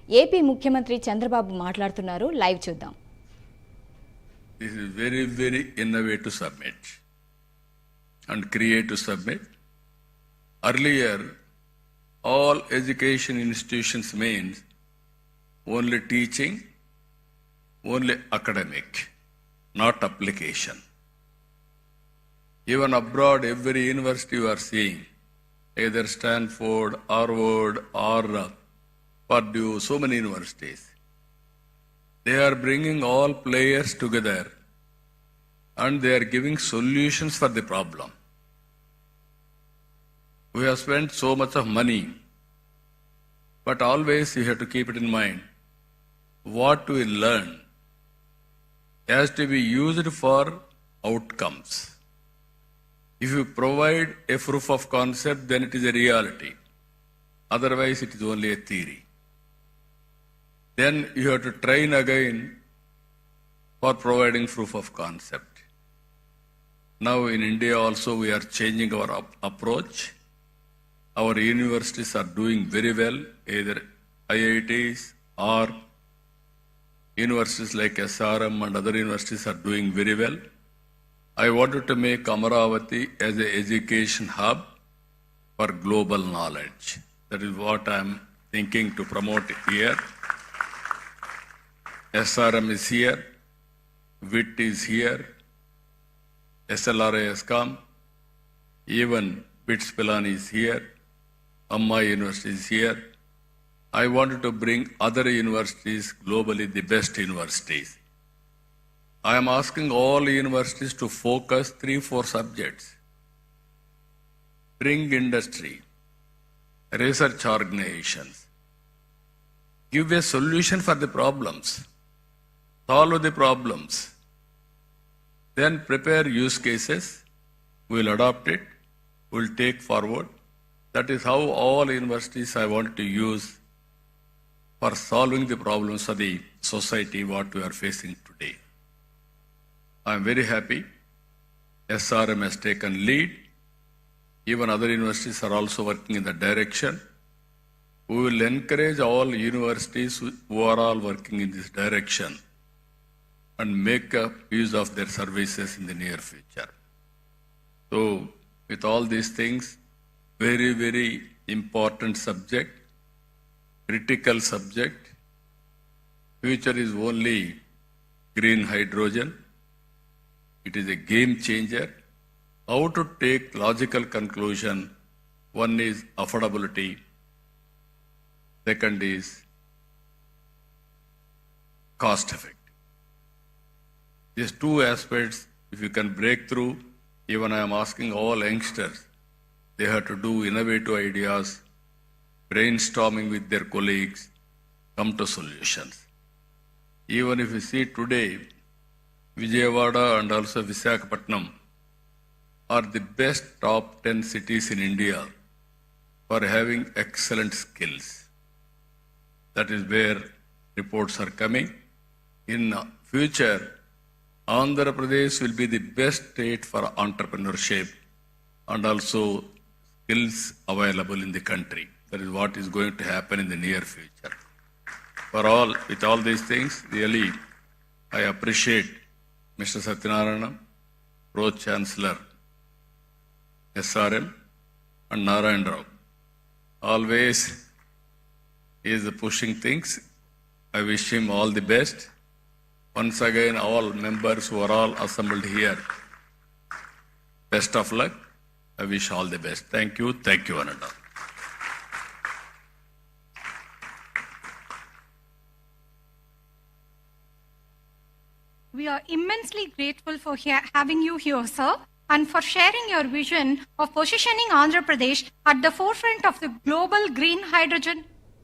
AP ముఖ్యమంత్రి చంద్రబాబు మాట్లాడుతున్నారు. Live చూద్దాం. This is very innovative summit and creative summit. Earlier, all education institutions means only teaching, only academic, not application. Even abroad, every university you are seeing, either Stanford, Harvard, or Purdue, so many universities, they are bringing all players together and they are giving solutions for the problem. We have spent so much of money, but always you have to keep it in mind. What we learn has to be used for outcomes. If you provide a proof of concept, then it is a reality. Otherwise, it is only a theory. Then you have to train again for providing proof of concept. Now in India also we are changing our approach. Our universities are doing very well, either IITs or universities like SRM and other universities are doing very well. I wanted to make Amaravati as an education hub for global knowledge. That is what I am thinking to promote here. SRM is here, WIT is here, SLRI has come, even BITS Pilani is here, Amma University is here. I wanted to bring other universities globally, the best universities. I am asking all universities to focus 3-4 subjects. Bring industry, research organizations, give a solution for the problems. Solve the problems. Then prepare use cases. We will adopt it. We will take forward. That is how all universities I want to use for solving the problems of the society what we are facing today. I am very happy. SRM has taken lead. Even other universities are also working in that direction. We will encourage all universities who are all working in this direction and make use of their services in the near future. So, with all these things, very important subject, critical subject. Future is only green hydrogen. It is a game changer. How to take logical conclusion? One is affordability. Second is cost effect. These two aspects, if you can break through, even I am asking all youngsters, they have to do innovative ideas, brainstorming with their colleagues, come to solutions. Even if you see today, Vijayawada and also Visakhapatnam are the best top 10 cities in India for having excellent skills. That is where reports are coming. In future, Andhra Pradesh will be the best state for entrepreneurship and also skills available in the country. That is what is going to happen in the near future. With all these things, really, I appreciate Mr. Satyanarayana, Pro Chancellor, SRM, and Narayan Rao. Always he is pushing things. I wish him all the best. Once again, all members who are all assembled here, best of luck. I wish all the best. Thank you, Ananda. We are immensely grateful for having you here, sir, and for sharing your vision of positioning Andhra Pradesh at the forefront of the global green hydrogen